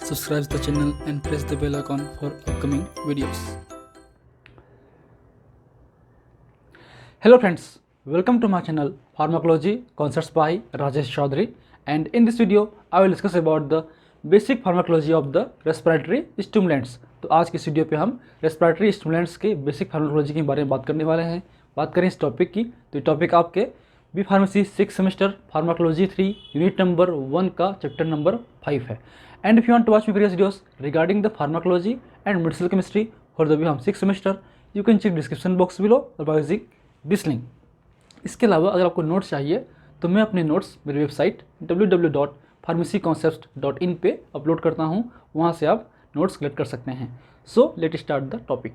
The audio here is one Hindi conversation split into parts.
subscribe the channel and press the bell icon for upcoming videos. Hello friends, welcome to my channel Pharmacology Concepts by Rajesh Chaudhary, and in this video I will discuss about the basic pharmacology of the respiratory stimulants. तो आज की इस वीडियो पे हम रेस्पिरेटरी स्टिमुलेंट्स के बेसिक फार्माकोलॉजी के बारे में बात करने वाले हैं। बात करें इस टॉपिक की तो ये टॉपिक आपके B pharmacy 6 semester pharmacology 3 unit number 1 का चैप्टर नंबर 5 है। And if you want to watch my previous videos regarding the pharmacology and medicinal chemistry for the B pharm 6 semester, you can check description box below और बाय यूजिंग दिस लिंक। इसके अलावा अगर आपको नोट्स चाहिए तो मैं अपने नोट्स मेरी वेबसाइट www.pharmacyconcepts.in पे अपलोड करता हूँ, वहाँ से आप नोट्स कलेक्ट कर सकते हैं। So let start the topic.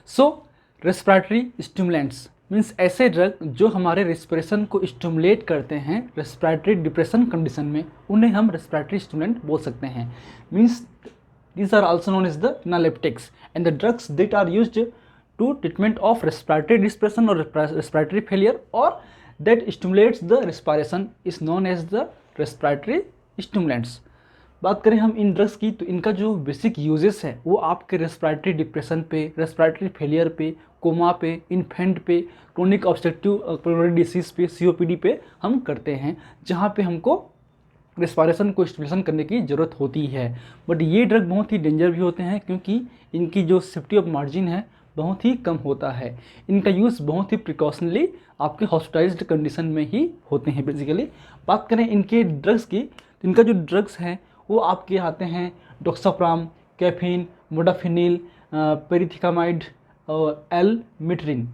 So respiratory stimulants means ऐसे ड्रग जो हमारे रेस्पिरेशन को स्टिमुलेट करते हैं रेस्पिरेटरी डिप्रेशन कंडीशन में, उन्हें हम रेस्पिरेटरी स्टिमुलेंट बोल सकते हैं। Means these are also known as the analgesics and the drugs that are used to treatment of respiratory depression or respiratory failure or that stimulates the respiration is known as the respiratory stimulants। बात करें हम इन ड्रग्स की तो इनका जो बेसिक यूजेस है वो आपके रेस्पिरेटरी डिप्रेशन पे, रेस्पिरेटरी फेलियर पे, कोमा पे, इन्फेंट पे, क्रोनिक ऑब्स्ट्रक्टिव पल्मोनरी डिसीज पे, सीओपीडी पे हम करते हैं, जहाँ पे हमको रेस्पिरेशन को स्टिमुलेशन करने की ज़रूरत होती है। बट ये ड्रग बहुत ही डेंजर भी होते हैं क्योंकि इनकी जो सेफ्टी ऑफ मार्जिन है बहुत ही कम होता है। इनका यूज़ बहुत ही प्रिकॉशनली आपके हॉस्पिटलाइज्ड कंडीशन में ही होते हैं। बेसिकली बात करें इनके ड्रग्स की तो इनका जो ड्रग्स हैं वो आपके आते हैं डॉक्साप्राम, कैफीन, मोडाफिनिल, पेरिथिकामाइड और एलमिट्रिन।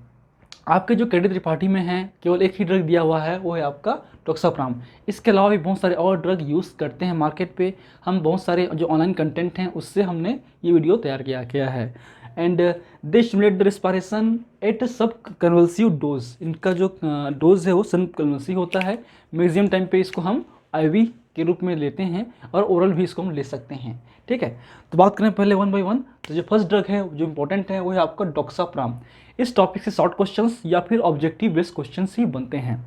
आपके जो क्रेडिट त्रिपाठी में है केवल एक ही ड्रग दिया हुआ है, वो है आपका डॉक्साप्राम। इसके अलावा भी बहुत सारे और ड्रग यूज़ करते हैं मार्केट पे। हम बहुत सारे जो ऑनलाइन कंटेंट हैं उससे हमने ये वीडियो तैयार किया है। And they stimulate the respiration at sub convulsive dose. इनका जो डोज है वो सब कन्वल्सिव होता है। मैक्सिमम टाइम पे इसको हम IV के रूप में लेते हैं और ओरल भी इसको हम ले सकते हैं। ठीक है, तो बात करें पहले 1 बाय 1। तो जो फर्स्ट ड्रग है जो इंपॉर्टेंट है वो है आपका डॉक्साप्राम। इस टॉपिक से शॉर्ट क्वेश्चंस या फिर ऑब्जेक्टिव बेस्ड क्वेश्चंस ही बनते हैं,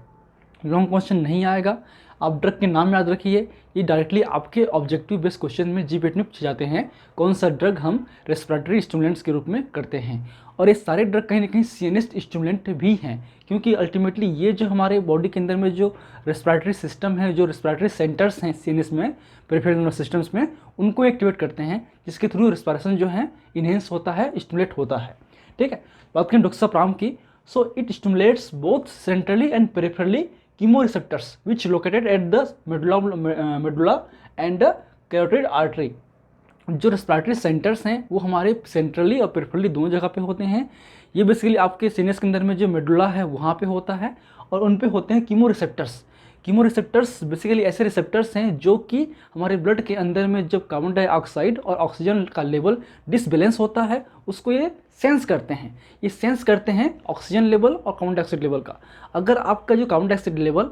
लॉन्ग क्वेश्चन नहीं आएगा। आप ड्रग के नाम याद रखिए, ये डायरेक्टली आपके ऑब्जेक्टिव बेस्ड क्वेश्चन में जीपीएट में पूछे जाते हैं कौन सा ड्रग हम रेस्पिरेटरी स्टिमुलेंट्स के रूप में करते हैं। और ये सारे ड्रग कहीं ना कहीं CNS स्टिमुलेंट भी हैं, क्योंकि अल्टीमेटली ये जो हमारे बॉडी के अंदर में जो रेस्पिरेटरी सिस्टम है, जो रेस्पिरेटरी सेंटर्स हैं CNS में, पेरिफेरल नर्वस सिस्टम्स में, उनको एक्टिवेट करते हैं, जिसके थ्रू रेस्पिरेशन जो है इन्हेंस होता है, स्टिमुलेट होता है। ठीक है, बात करें डॉक्साप्राम की। So it stimulates both centrally and peripherally chemoreceptors which located at the medulla and the carotid artery। जो रेस्पिरेटरी सेंटर्स हैं वो हमारे सेंट्रली और पेरिफेरली दोनों जगह पे होते हैं। ये बेसिकली आपके सीनस के अंदर में जो मेडुला है वहाँ पे होता है और उन पे होते हैं कीमोरिसेप्टर्स। कीमोरिसेप्टर्स बेसिकली ऐसे रिसेप्टर्स हैं जो कि हमारे ब्लड के अंदर में जब कार्बन डाइऑक्साइड और ऑक्सीजन का लेवल डिसबैलेंस होता है उसको ये सेंस करते हैं। ये सेंस करते हैं ऑक्सीजन लेवल और कार्बन डाइऑक्साइड लेवल का। अगर आपका जो कार्बन डाइऑक्साइड लेवल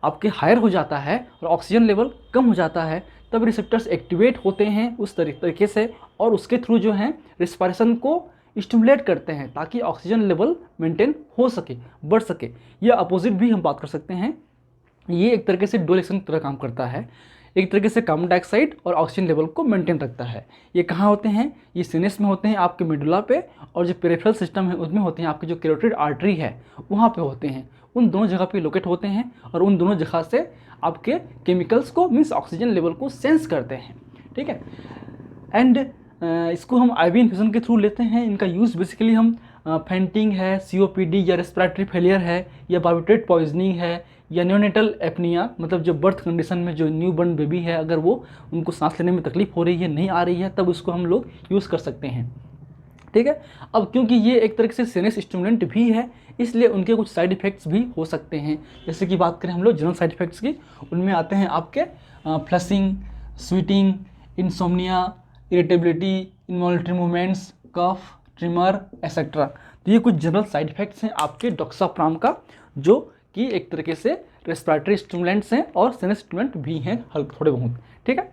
आपके हायर हो जाता है और ऑक्सीजन लेवल कम हो जाता है तब रिसेप्टर्स एक्टिवेट होते हैं उस तरीके से और उसके थ्रू जो है रेस्पिरेशन को स्टिमुलेट करते हैं ताकि ऑक्सीजन लेवल मेंटेन हो सके, बढ़ सके। या अपोजिट भी हम बात कर सकते हैं। ये एक तरीके से डुअल एक्शन की तरह काम करता है। एक तरीके से कार्बन डाइऑक्साइड और ऑक्सीजन लेवल को मेंटेन रखता है। ये कहाँ होते हैं? ये सीनस में होते हैं आपके मेडुला पे, और जो पेरिफेरल सिस्टम है उसमें होते हैं आपकी जो कैरोटिड आर्टरी है वहाँ पे होते हैं। उन दोनों जगह पे लोकेट होते हैं और उन दोनों जगह से आपके केमिकल्स को मीन्स ऑक्सीजन लेवल को सेंस करते हैं। ठीक है, एंड इसको हम IV इन्फ्यूजन के थ्रू लेते हैं। इनका यूज़ बेसिकली हम फेंटिंग है, COPD या रेस्पिरेटरी फेलियर है, या बार्बिट्रेट पॉइजनिंग है, या न्योनेटल एपनिया, मतलब जो बर्थ कंडीशन में जो न्यू बर्न बेबी है अगर वो उनको सांस लेने में तकलीफ हो रही है, नहीं आ रही है, तब उसको हम लोग यूज़ कर सकते हैं। ठीक है, अब क्योंकि ये एक तरीके से सीनस स्टिमुलेंट भी है इसलिए उनके कुछ साइड इफ़ेक्ट्स भी हो सकते हैं। जैसे कि बात करें हम लोग जनरल साइड इफ़ेक्ट्स की, उनमें आते हैं आपके flushing, sweating, insomnia, irritability, involuntary movements, cough, tremor etcetera. तो ये कुछ जनरल साइड इफ़ेक्ट्स हैं आपके डॉक्साप्राम का, जो कि एक तरीके से रेस्पिरेटरी स्टिमुलेंट्स हैं और सीनस स्टिमुलेंट भी हैं हल्के थोड़े बहुत। ठीक है,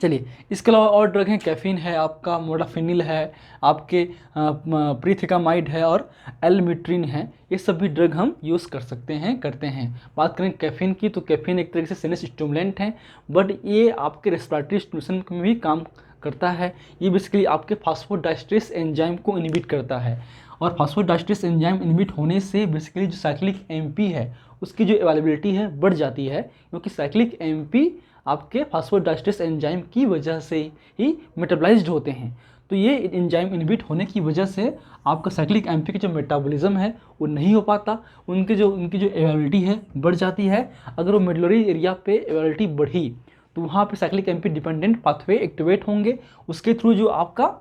चलिए, इसके अलावा और ड्रग हैं, कैफीन है, आपका मोडाफिनिल है, आपके प्रीथिकामाइड है और एलमिट्रिन है। ये सभी ड्रग हम यूज़ कर सकते हैं, करते हैं। बात करें कैफीन की, तो कैफीन एक तरीके से सिनस स्टिमुलेंट है, बट ये आपके रेस्पिरेटरी स्टिमुलेशन में भी काम करता है। ये बेसिकली आपके फास्फोडाइस्ट्रेस एंजाइम को इनहिबिट करता है, और फास्फोडाइस्ट्रेस एंजाइम इनहिबिट होने से बेसिकली जो साइक्लिक एमपी है उसकी जो अवेलेबिलिटी है बढ़ जाती है, क्योंकि साइक्लिक एमपी आपके फास्फोडाइस्ट्रेस एंजाइम की वजह से ही मेटाबलाइज्ड होते हैं। तो ये एंजाइम इनहिबिट होने की वजह से आपका साइक्लिक एमपी की जो मेटाबॉलिज्म है वो नहीं हो पाता, उनकी जो अवेलेबिलिटी है बढ़ जाती है। अगर वो मेडुलरी एरिया पे अवेलेबिलिटी बढ़ी तो वहाँ पे cyclic MP dependent pathway activate होंगे, उसके थ्रू जो आपका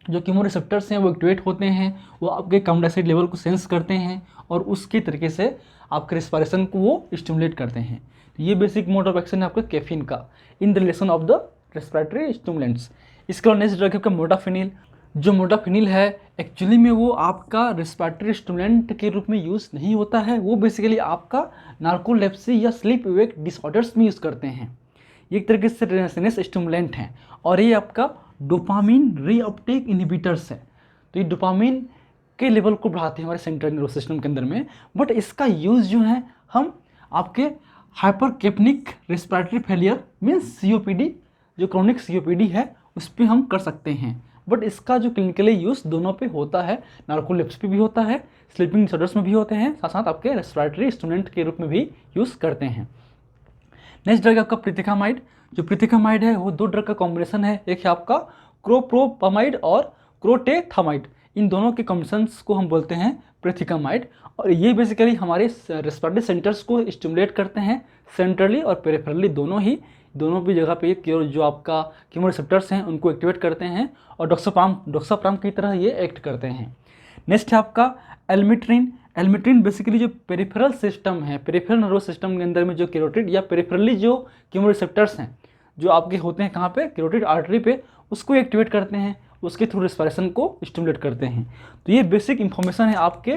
जो कीमो रिसेप्टर्स हैं वो एक्टिवेट होते हैं, वो आपके कार्बन डाइऑक्साइड लेवल को सेंस करते हैं और उसके तरीके से आपके रेस्पिरेशन को वो स्टिमुलेट करते हैं। तो ये बेसिक मोड ऑफ एक्शन है आपका कैफीन का in the relation of the respiratory stimulants. इसके बाद नेक्स्ट ड्रग है आपका मोडाफिनिल। जो मोडाफिनिल है एक्चुअली में वो आपका रेस्पिरेटरी स्टिमुलेंट के रूप में यूज़ नहीं होता है, वो बेसिकली आपका नार्कोलेप्सी या स्लीप वेक डिसऑर्डर्स में यूज़ करते हैं। ये एक तरीके से सिनस स्टिमुलेंट हैं और ये आपका डोपामिन रीअपटेक इनहिबिटर्स है। तो ये डोपामिन के लेवल को बढ़ाते हैं हमारे सेंट्रल नर्वस सिस्टम के अंदर में, बट इसका यूज़ जो है हम आपके हाइपरकेपनिक रेस्पिरेटरी फेलियर मीन्स COPD, जो क्रोनिक COPD है उस पर हम कर सकते हैं। बट इसका जो क्लिनिकली यूज़ दोनों पे होता है, नार्कोलेप्सी पे भी होता है, स्लीपिंग डिसऑर्डर्स में भी होते हैं, साथ साथ आपके रेस्पिरेटरी स्टिमुलेंट के रूप में भी यूज़ करते हैं। नेक्स्ट ड्रग आपका प्रीथिकामाइड। जो प्रीथिकामाइड है वो दो ड्रग का कॉम्बिनेशन है, एक है आपका क्रोप्रोपामाइड और क्रोटेथामाइड। इन दोनों के कॉम्बिनेशंस को हम बोलते हैं प्रीथिकामाइड, और ये बेसिकली हमारे रेस्पिरेटरी सेंटर्स को स्टिमुलेट करते हैं, सेंट्रली और पेरिफेरली दोनों भी जगह पे जो आपका कीमो रिसेप्टर्स हैं उनको एक्टिवेट करते हैं और डोक्साप्राम की तरह ये एक्ट करते हैं। नेक्स्ट है आपका एलमिट्रिन। एलमिट्रिन बेसिकली जो पेरिफेरल सिस्टम है, पेरिफेरल नर्वस सिस्टम के अंदर में जो कैरोटिड या पेरिफेरली जो कीमो रिसेप्टर्स हैं जो आपके होते हैं कहाँ पे, कैरोटिड आर्टरी पे, उसको एक्टिवेट करते हैं, उसके थ्रू रेस्पिरेशन को स्टिमुलेट करते हैं। तो ये बेसिक इंफॉर्मेशन है आपके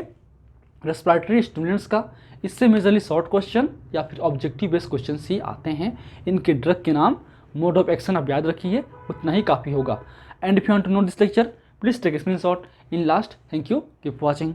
रेस्पिरेटरी स्टिमुलेंट्स का। इससे मेजरली शॉर्ट क्वेश्चन या फिर ऑब्जेक्टिव बेस्ड क्वेश्चन ही आते हैं। इनके ड्रग के नाम, मोड ऑफ एक्शन आप याद रखिए, उतना ही काफ़ी होगा। And if you want to know this lecture, please take a screenshot in last. Thank you, keep watching.